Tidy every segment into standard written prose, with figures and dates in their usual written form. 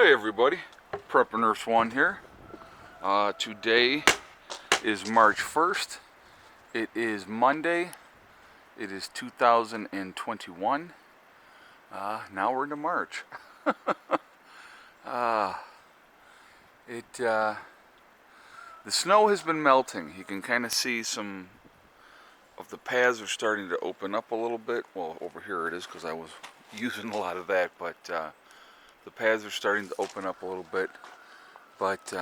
Hey everybody, Prepper Nurse 1 here. Today is March 1st. It is Monday. It is 2021. Now we're into March. uh, the snow has been melting. You can kind of see some of the paths are starting to open up a little bit. Well, over here it is because I was using a lot of that, but the paths are starting to open up a little bit. But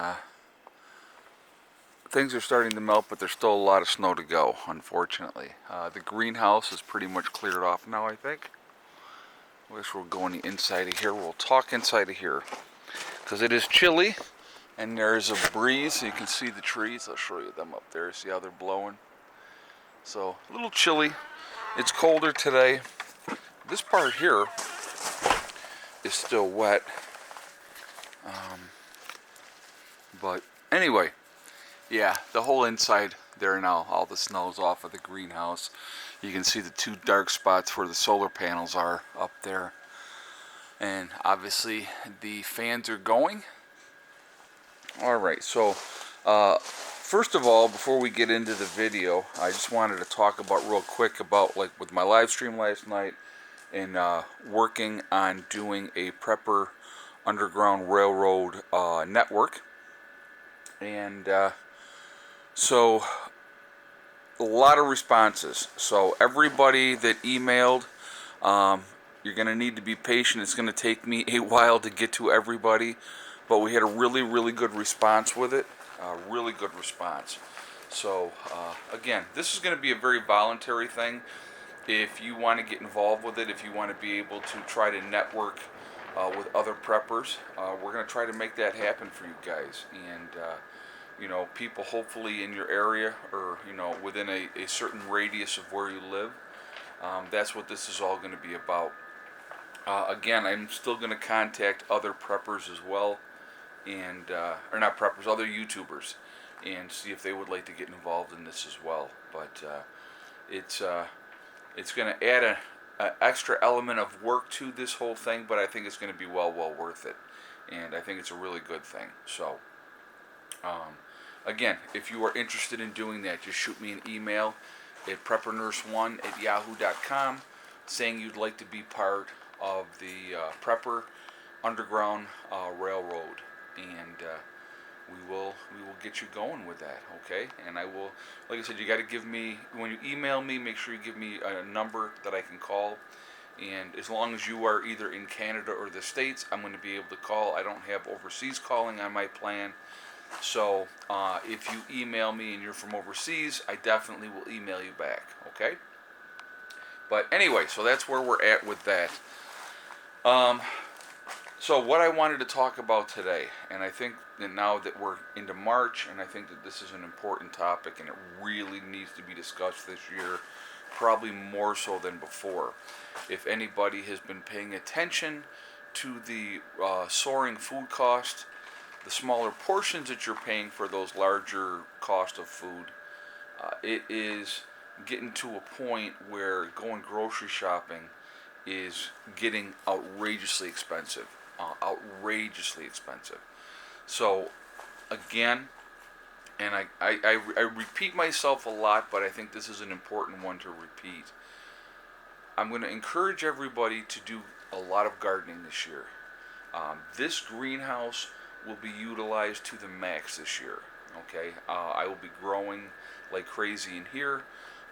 things are starting to melt, but there's still a lot of snow to go, unfortunately. The greenhouse is pretty much cleared off now, I think. I guess we'll go on the inside of here. We'll talk inside of here. Because it is chilly, and there's a breeze, so you can see the trees. I'll show you them up there. See how they're blowing? So, a little chilly. It's colder today. This part here is still wet. But anyway, yeah, the whole inside there now, all the snow's off of the greenhouse. You can see the two dark spots where the solar panels are up there. And obviously the fans are going. Alright, so first of all, before we get into the video, I just wanted to talk about real quick about, like, with my live stream last night and working on doing a Prepper Underground Railroad network. And so a lot of responses. So everybody that emailed, you're going to need to be patient. It's going to take me a while to get to everybody, but we had a really good response with it. Really good response. So again, this is going to be a very voluntary thing. If you want to get involved with it, if you want to be able to try to network with other preppers, we're going to try to make that happen for you guys. And you know, people hopefully in your area, or, you know, within a certain radius of where you live. That's what this is all going to be about. Again, I'm still going to contact other preppers as well, and or not preppers, other YouTubers, and see if they would like to get involved in this as well. But it's going to add an extra element of work to this whole thing, but I think it's going to be well worth it, and I think it's a really good thing. So again, if you are interested in doing that, just shoot me an email at preppernurse1@yahoo.com saying you'd like to be part of the Prepper Underground Railroad, and we will get you going with that, okay? And I will, like I said, you got to give me, when you email me, make sure you give me a number that I can call. And as long as you are either in Canada or the States, I'm going to be able to call. I don't have overseas calling on my plan. So if you email me and you're from overseas, I definitely will email you back, okay? But anyway, so that's where we're at with that. So what I wanted to talk about today, and I think that now that we're into March, and I think that this is an important topic, and it really needs to be discussed this year, probably more so than before. If anybody has been paying attention to the soaring food cost, the smaller portions that you're paying for those larger cost of food, it is getting to a point where going grocery shopping is getting outrageously expensive. So again, and I repeat myself a lot, but I think this is an important one to repeat. I'm going to encourage everybody to do a lot of gardening this year. This greenhouse will be utilized to the max this year. Okay, I will be growing like crazy in here.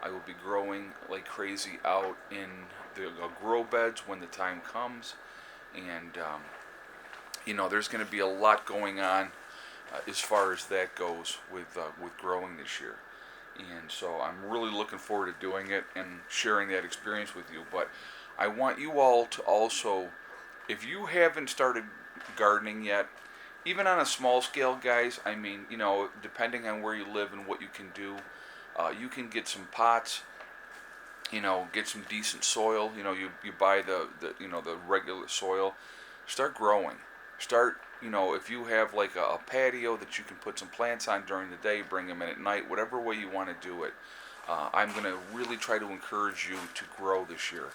I will be growing like crazy out in the grow beds when the time comes, and you know, there's going to be a lot going on as far as that goes with growing this year. And so I'm really looking forward to doing it and sharing that experience with you. But I want you all to also, if you haven't started gardening yet, even on a small scale, guys, I mean, you know, depending on where you live and what you can do, you can get some pots, you know, get some decent soil. You know, you buy the you know, the regular soil. Start growing. Start, you know, if you have like a patio that you can put some plants on during the day, bring them in at night, whatever way you want to do it. I'm going to really try to encourage you to grow this year.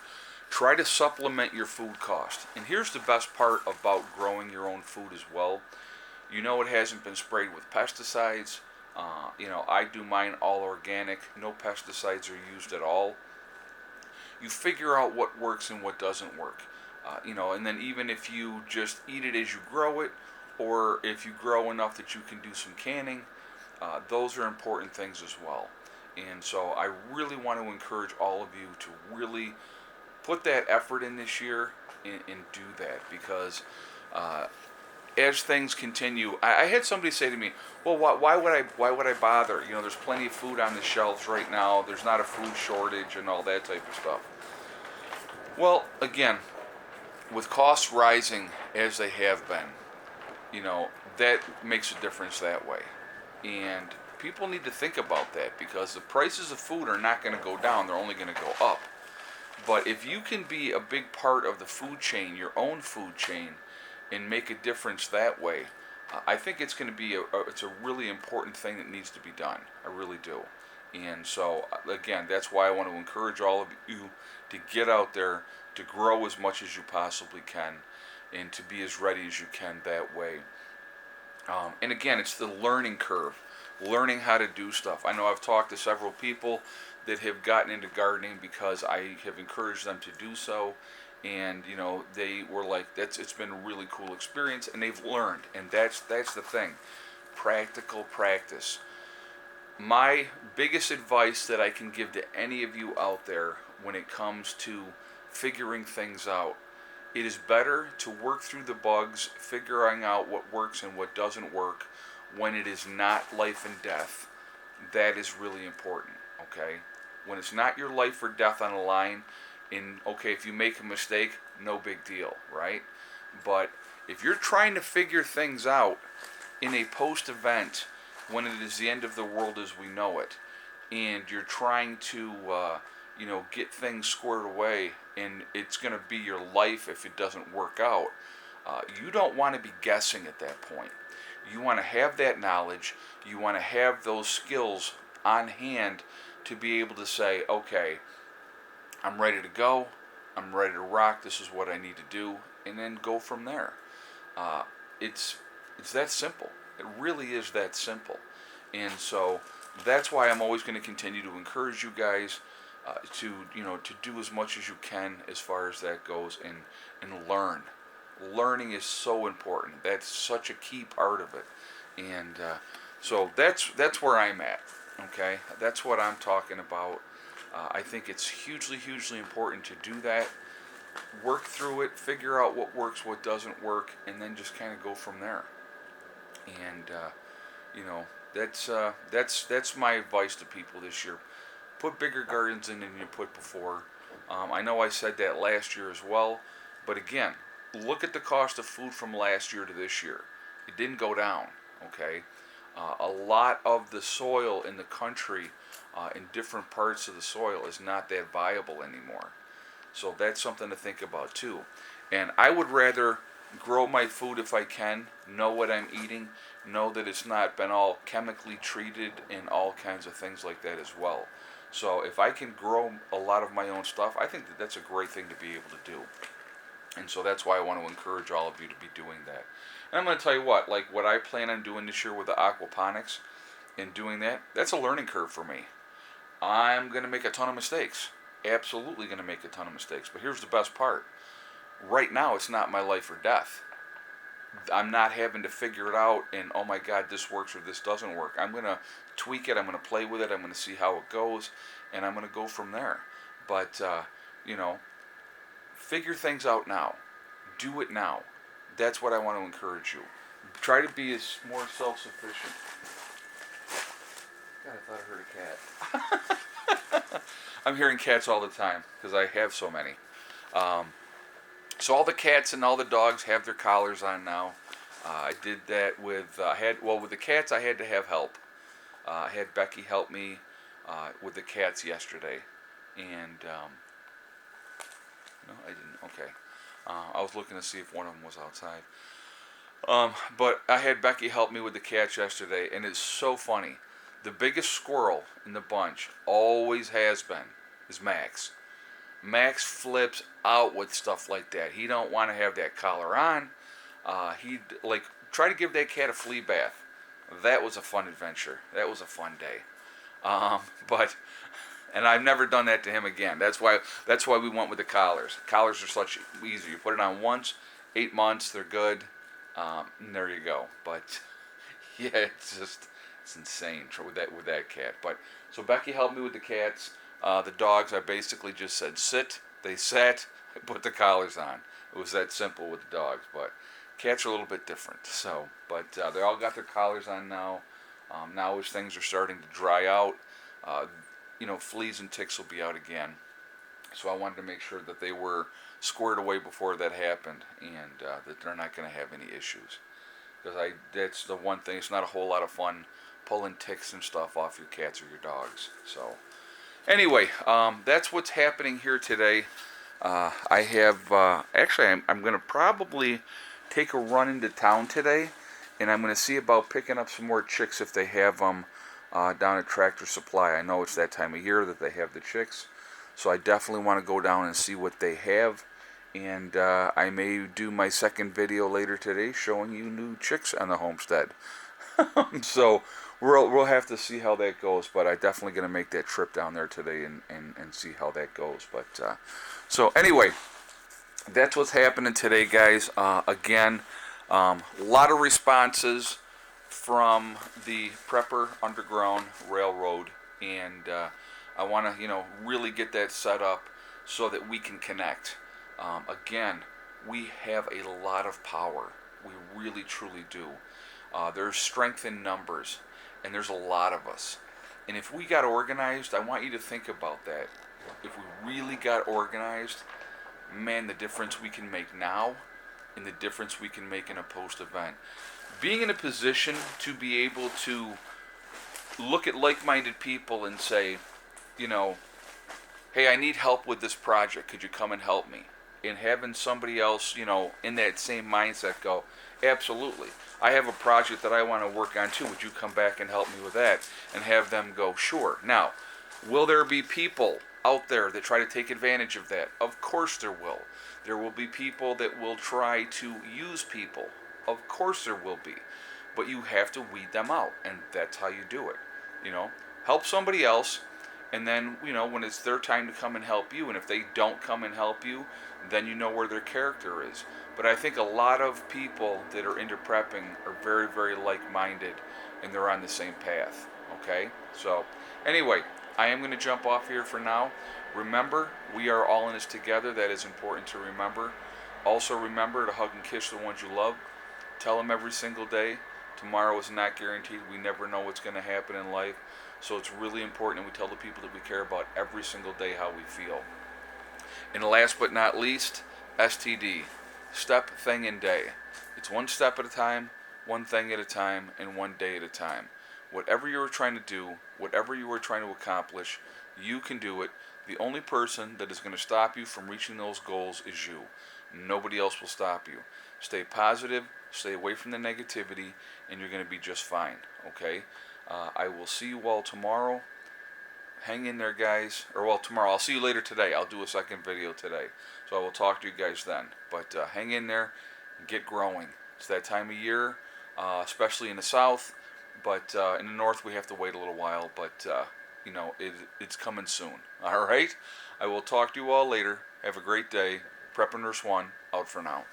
try to supplement your food cost. And here's the best part about growing your own food as well. You know it hasn't been sprayed with pesticides. I do mine all organic. No pesticides are used at all. You figure out what works and what doesn't work. And then even if you just eat it as you grow it, or if you grow enough that you can do some canning, those are important things as well. And so I really want to encourage all of you to really put that effort in this year and do that, because as things continue, I had somebody say to me, "Well, why would I bother? There's plenty of food on the shelves right now. There's not a food shortage and all that type of stuff." Well, again, with costs rising as they have been, that makes a difference that way, and people need to think about that, because the prices of food are not going to go down; they're only going to go up. But if you can be a big part of the food chain, your own food chain, and make a difference that way, I think it's going to be it's a really important thing that needs to be done. I really do. And so, again, that's why I want to encourage all of you to get out there, to grow as much as you possibly can, and to be as ready as you can that way. And again, it's the learning curve, learning how to do stuff. I know I've talked to several people that have gotten into gardening because I have encouraged them to do so, and they were like, it's been a really cool experience, and they've learned, and that's the thing, practical practice. My biggest advice that I can give to any of you out there when it comes to figuring things out, it is better to work through the bugs, figuring out what works and what doesn't work when it is not life and death. That is really important, okay? When it's not your life or death on the line, and okay, if you make a mistake, no big deal, right? But if you're trying to figure things out in a post-event, when it is the end of the world as we know it, and you're trying to get things squared away, and it's going to be your life if it doesn't work out, you don't want to be guessing at that point. You want to have that knowledge. You want to have those skills on hand to be able to say, okay, I'm ready to go, I'm ready to rock, this is what I need to do, and then go from there. It's that simple. It really is that simple. And so that's why I'm always going to continue to encourage you guys to do as much as you can as far as that goes, and learn. Learning is so important. That's such a key part of it. And so that's where I'm at. Okay, that's what I'm talking about. I think it's hugely, hugely important to do that. Work through it, figure out what works, what doesn't work, and then just kind of go from there. And that's my advice to people this year. Put bigger gardens in than you put before. I know I said that last year as well, but again, look at the cost of food from last year to this year. It didn't go down. Okay. A lot of the soil in the country, in different parts of the soil, is not that viable anymore. So that's something to think about too. And I would rather grow my food if I can, know what I'm eating, know that it's not been all chemically treated and all kinds of things like that as well. So if I can grow a lot of my own stuff, I think that that's a great thing to be able to do. And so that's why I want to encourage all of you to be doing that. And I'm going to tell you what I plan on doing this year with the aquaponics and doing that, that's a learning curve for me. I'm going to make a ton of mistakes. Absolutely going to make a ton of mistakes. But here's the best part. Right now, it's not my life or death. I'm not having to figure it out and, oh my God, this works or this doesn't work. I'm going to tweak it. I'm going to play with it. I'm going to see how it goes. And I'm going to go from there. But, figure things out now. Do it now. That's what I want to encourage you. Try to be as more self-sufficient. God, I thought I heard a cat. I'm hearing cats all the time because I have so many. So all the cats and all the dogs have their collars on now. I did that with with the cats. I had to have help. I had Becky help me with the cats yesterday, and no, I didn't. Okay. I was looking to see if one of them was outside. But I had Becky help me with the cats yesterday, and it's so funny. The biggest squirrel in the bunch, always has been, is Max. Max flips out with stuff like that. He don't want to have that collar on. He'd like try to give that cat a flea bath. That was a fun adventure. That was a fun day. But and I've never done that to him again. That's why we went with the collars. Collars are such easy. You put it on once, 8 months, they're good. And there you go. But yeah, it's insane with that cat. But so Becky helped me with the cats. The dogs, I basically just said sit. They sat. I put the collars on. It was that simple with the dogs. But cats are a little bit different. So, but they all got their collars on now. Now as things are starting to dry out, fleas and ticks will be out again. So I wanted to make sure that they were squared away before that happened, and that they're not going to have any issues. Because that's the one thing. It's not a whole lot of fun pulling ticks and stuff off your cats or your dogs. So anyway, that's what's happening here today. I have actually I'm going to probably take a run into town today, and I'm going to see about picking up some more chicks if they have them down at Tractor Supply. I know it's that time of year that they have the chicks, so I definitely want to go down and see what they have. And I may do my second video later today showing you new chicks on the homestead. So we'll have to see how that goes, but I'm definitely going to make that trip down there today and see how that goes. But so anyway, that's what's happening today, guys. Again, a lot of responses from the Prepper Underground Railroad, and I want to really get that set up so that we can connect. Again, we have a lot of power. We really, truly do. There's strength in numbers, and there's a lot of us. And if we got organized, I want you to think about that. If we really got organized, man, the difference we can make now and the difference we can make in a post-event. Being in a position to be able to look at like-minded people and say, hey, I need help with this project. Could you come and help me? And having somebody else, in that same mindset go, absolutely. I have a project that I want to work on too. Would you come back and help me with that? And have them go, sure. Now, will there be people out there that try to take advantage of that? Of course there will. There will be people that will try to use people. Of course there will be. But you have to weed them out, and that's how you do it. Help somebody else, and then, when it's their time to come and help you, and if they don't come and help you, then you know where their character is. But I think a lot of people that are into prepping are very, very like-minded, and they're on the same path. Okay? So, anyway, I am going to jump off here for now. Remember, we are all in this together. That is important to remember. Also remember to hug and kiss the ones you love. Tell them every single day. Tomorrow is not guaranteed. We never know what's going to happen in life. So it's really important that we tell the people that we care about every single day how we feel. And last but not least, STD. Step, thing, and day. It's one step at a time, one thing at a time, and one day at a time. Whatever you are trying to do, whatever you are trying to accomplish, you can do it. The only person that is going to stop you from reaching those goals is you. Nobody else will stop you. Stay positive, stay away from the negativity, and you're going to be just fine, okay? I will see you all tomorrow. Hang in there, guys. Tomorrow. I'll see you later today. I'll do a second video today. So I will talk to you guys then. But hang in there and get growing. It's that time of year, especially in the south. But in the north, we have to wait a little while. But, it's coming soon. All right? I will talk to you all later. Have a great day. Prepper Nurse 1, out for now.